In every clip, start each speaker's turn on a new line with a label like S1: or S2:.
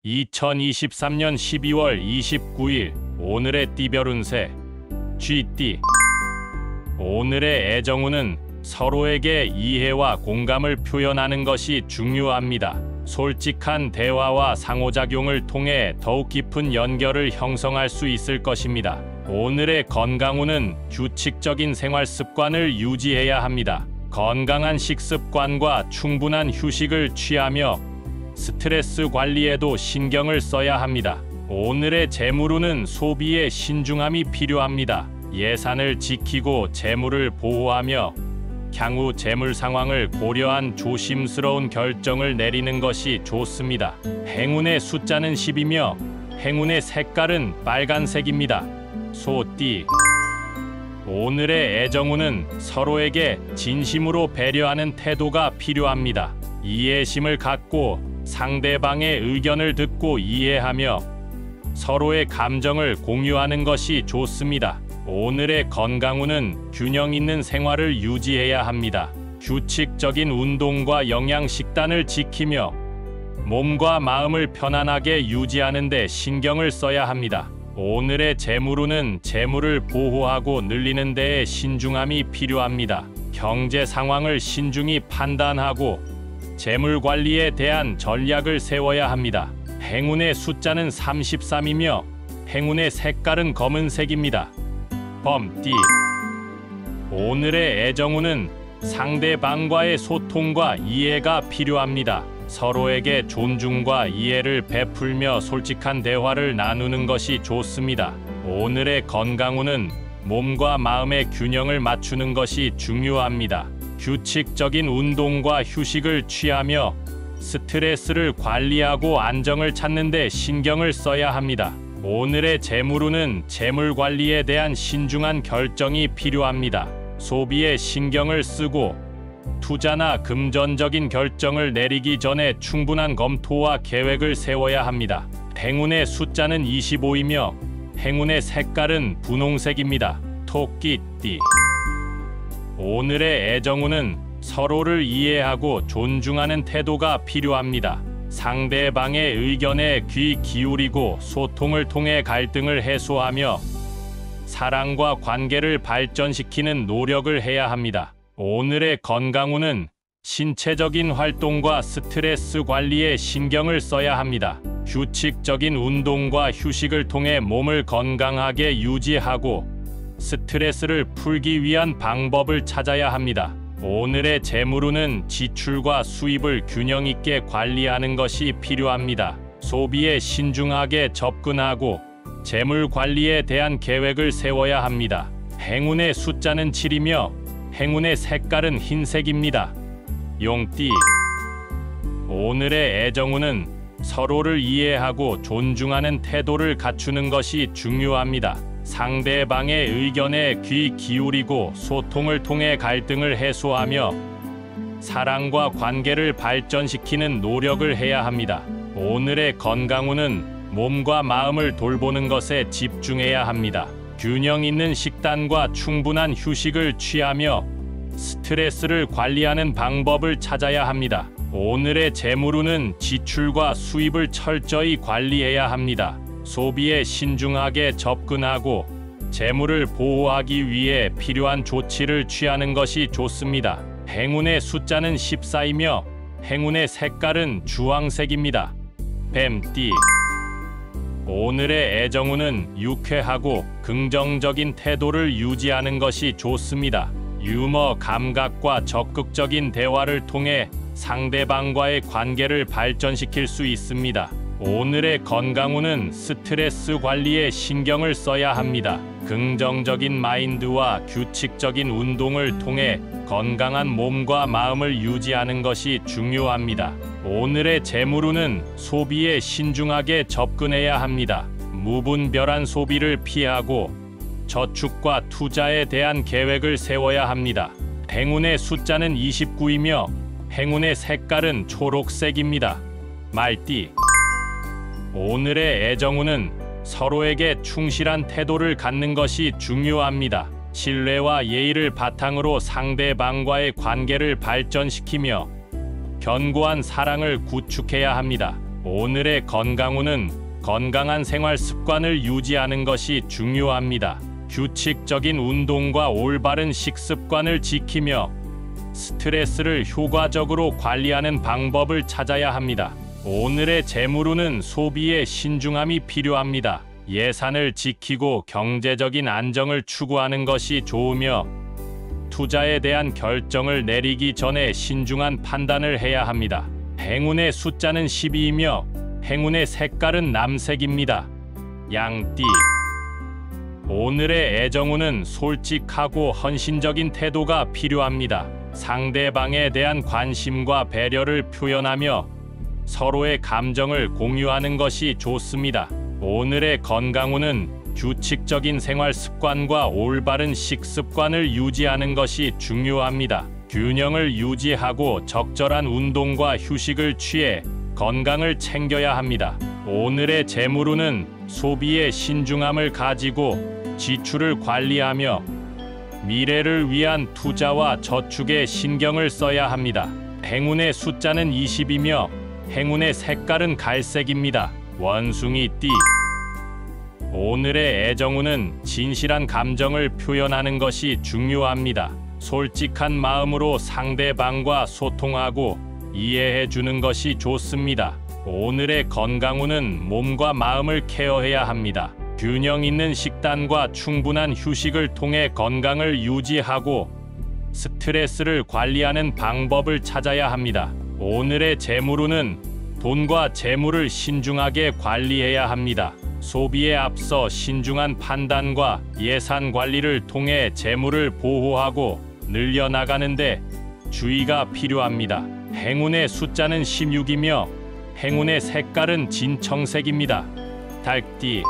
S1: 2023년 12월 29일 오늘의 띠별 운세 쥐띠. 오늘의 애정운은 서로에게 이해와 공감을 표현하는 것이 중요합니다. 솔직한 대화와 상호작용을 통해 더욱 깊은 연결을 형성할 수 있을 것입니다. 오늘의 건강운은 규칙적인 생활 습관을 유지해야 합니다. 건강한 식습관과 충분한 휴식을 취하며 스트레스 관리에도 신경을 써야 합니다. 오늘의 재물운은 소비에 신중함이 필요합니다. 예산을 지키고 재물을 보호하며 향후 재물 상황을 고려한 조심스러운 결정을 내리는 것이 좋습니다. 행운의 숫자는 10이며 행운의 색깔은 빨간색입니다. 소띠. 오늘의 애정운은 서로에게 진심으로 배려하는 태도가 필요합니다. 이해심을 갖고 상대방의 의견을 듣고 이해하며 서로의 감정을 공유하는 것이 좋습니다. 오늘의 건강운은 균형 있는 생활을 유지해야 합니다. 규칙적인 운동과 영양식단을 지키며 몸과 마음을 편안하게 유지하는 데 신경을 써야 합니다. 오늘의 재물운은 재물을 보호하고 늘리는 데에 신중함이 필요합니다. 경제 상황을 신중히 판단하고 재물 관리에 대한 전략을 세워야 합니다. 행운의 숫자는 33이며 행운의 색깔은 검은색입니다. 범띠. 오늘의 애정운은 상대방과의 소통과 이해가 필요합니다. 서로에게 존중과 이해를 베풀며 솔직한 대화를 나누는 것이 좋습니다. 오늘의 건강운은 몸과 마음의 균형을 맞추는 것이 중요합니다. 규칙적인 운동과 휴식을 취하며 스트레스를 관리하고 안정을 찾는 데 신경을 써야 합니다. 오늘의 재물운은 재물 관리에 대한 신중한 결정이 필요합니다. 소비에 신경을 쓰고 투자나 금전적인 결정을 내리기 전에 충분한 검토와 계획을 세워야 합니다. 행운의 숫자는 25이며 행운의 색깔은 분홍색입니다. 토끼띠. 오늘의 애정운은 서로를 이해하고 존중하는 태도가 필요합니다. 상대방의 의견에 귀 기울이고 소통을 통해 갈등을 해소하며 사랑과 관계를 발전시키는 노력을 해야 합니다. 오늘의 건강운은 신체적인 활동과 스트레스 관리에 신경을 써야 합니다. 규칙적인 운동과 휴식을 통해 몸을 건강하게 유지하고 스트레스를 풀기 위한 방법을 찾아야 합니다. 오늘의 재물운은 지출과 수입을 균형 있게 관리하는 것이 필요합니다. 소비에 신중하게 접근하고 재물 관리에 대한 계획을 세워야 합니다. 행운의 숫자는 7이며 행운의 색깔은 흰색입니다. 용띠. 오늘의 애정운은 서로를 이해하고 존중하는 태도를 갖추는 것이 중요합니다. 상대방의 의견에 귀 기울이고 소통을 통해 갈등을 해소하며 사랑과 관계를 발전시키는 노력을 해야 합니다. 오늘의 건강운은 몸과 마음을 돌보는 것에 집중해야 합니다. 균형 있는 식단과 충분한 휴식을 취하며 스트레스를 관리하는 방법을 찾아야 합니다. 오늘의 재물운은 지출과 수입을 철저히 관리해야 합니다. 소비에 신중하게 접근하고 재물을 보호하기 위해 필요한 조치를 취하는 것이 좋습니다. 행운의 숫자는 14이며 행운의 색깔은 주황색입니다. 뱀띠. 오늘의 애정운은 유쾌하고 긍정적인 태도를 유지하는 것이 좋습니다. 유머 감각과 적극적인 대화를 통해 상대방과의 관계를 발전시킬 수 있습니다. 오늘의 건강운은 스트레스 관리에 신경을 써야 합니다. 긍정적인 마인드와 규칙적인 운동을 통해 건강한 몸과 마음을 유지하는 것이 중요합니다. 오늘의 재물운은 소비에 신중하게 접근해야 합니다. 무분별한 소비를 피하고 저축과 투자에 대한 계획을 세워야 합니다. 행운의 숫자는 29이며 행운의 색깔은 초록색입니다. 말띠. 오늘의 애정운은 서로에게 충실한 태도를 갖는 것이 중요합니다. 신뢰와 예의를 바탕으로 상대방과의 관계를 발전시키며 견고한 사랑을 구축해야 합니다. 오늘의 건강운은 건강한 생활 습관을 유지하는 것이 중요합니다. 규칙적인 운동과 올바른 식습관을 지키며 스트레스를 효과적으로 관리하는 방법을 찾아야 합니다. 오늘의 재물운은 소비에 신중함이 필요합니다. 예산을 지키고 경제적인 안정을 추구하는 것이 좋으며 투자에 대한 결정을 내리기 전에 신중한 판단을 해야 합니다. 행운의 숫자는 12이며 행운의 색깔은 남색입니다. 양띠. 오늘의 애정운은 솔직하고 헌신적인 태도가 필요합니다. 상대방에 대한 관심과 배려를 표현하며 서로의 감정을 공유하는 것이 좋습니다. 오늘의 건강운은 규칙적인 생활 습관과 올바른 식습관을 유지하는 것이 중요합니다. 균형을 유지하고 적절한 운동과 휴식을 취해 건강을 챙겨야 합니다. 오늘의 재물운은 소비에 신중함을 가지고 지출을 관리하며 미래를 위한 투자와 저축에 신경을 써야 합니다. 행운의 숫자는 20이며 행운의 색깔은 갈색입니다. 원숭이띠. 오늘의 애정운은 진실한 감정을 표현하는 것이 중요합니다. 솔직한 마음으로 상대방과 소통하고 이해해 주는 것이 좋습니다. 오늘의 건강운은 몸과 마음을 케어해야 합니다. 균형 있는 식단과 충분한 휴식을 통해 건강을 유지하고 스트레스를 관리하는 방법을 찾아야 합니다. 오늘의 재물운은 돈과 재물을 신중하게 관리해야 합니다. 소비에 앞서 신중한 판단과 예산 관리를 통해 재물을 보호하고 늘려나가는데 주의가 필요합니다. 행운의 숫자는 16이며 행운의 색깔은 진청색입니다. 달띠.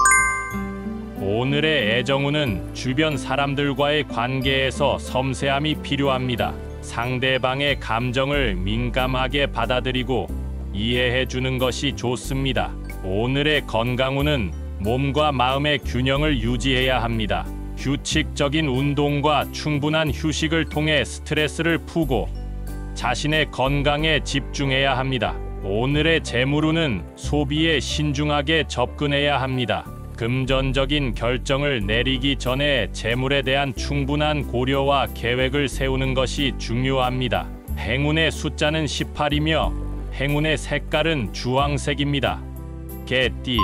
S1: 오늘의 애정운은 주변 사람들과의 관계에서 섬세함이 필요합니다. 상대방의 감정을 민감하게 받아들이고 이해해 주는 것이 좋습니다. 오늘의 건강운은 몸과 마음의 균형을 유지해야 합니다. 규칙적인 운동과 충분한 휴식을 통해 스트레스를 푸고 자신의 건강에 집중해야 합니다. 오늘의 재물운은 소비에 신중하게 접근해야 합니다. 금전적인 결정을 내리기 전에 재물에 대한 충분한 고려와 계획을 세우는 것이 중요합니다. 행운의 숫자는 18이며 행운의 색깔은 주황색입니다. 개띠.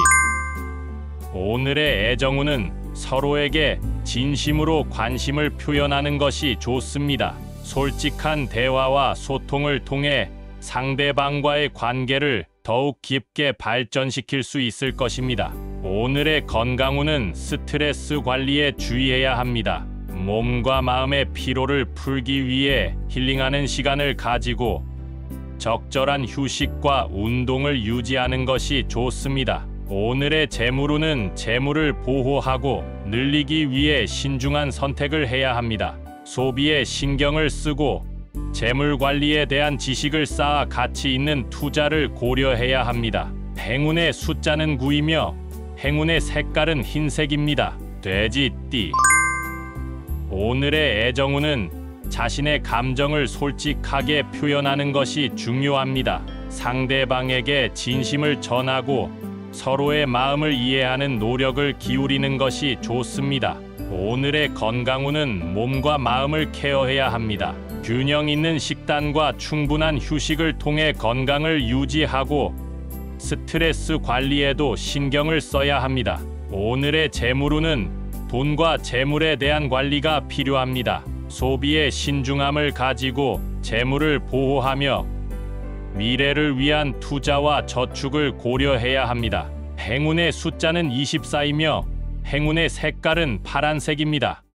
S1: 오늘의 애정운은 서로에게 진심으로 관심을 표현하는 것이 좋습니다. 솔직한 대화와 소통을 통해 상대방과의 관계를 더욱 깊게 발전시킬 수 있을 것입니다. 오늘의 건강운은 스트레스 관리에 주의해야 합니다. 몸과 마음의 피로를 풀기 위해 힐링하는 시간을 가지고 적절한 휴식과 운동을 유지하는 것이 좋습니다. 오늘의 재물운은 재물을 보호하고 늘리기 위해 신중한 선택을 해야 합니다. 소비에 신경을 쓰고 재물 관리에 대한 지식을 쌓아 가치 있는 투자를 고려해야 합니다. 행운의 숫자는 9이며 행운의 색깔은 흰색입니다. 돼지띠. 오늘의 애정운은 자신의 감정을 솔직하게 표현하는 것이 중요합니다. 상대방에게 진심을 전하고 서로의 마음을 이해하는 노력을 기울이는 것이 좋습니다. 오늘의 건강운은 몸과 마음을 케어해야 합니다. 균형 있는 식단과 충분한 휴식을 통해 건강을 유지하고 스트레스 관리에도 신경을 써야 합니다. 오늘의 재물운은 돈과 재물에 대한 관리가 필요합니다. 소비에 신중함을 가지고 재물을 보호하며 미래를 위한 투자와 저축을 고려해야 합니다. 행운의 숫자는 24이며 행운의 색깔은 파란색입니다.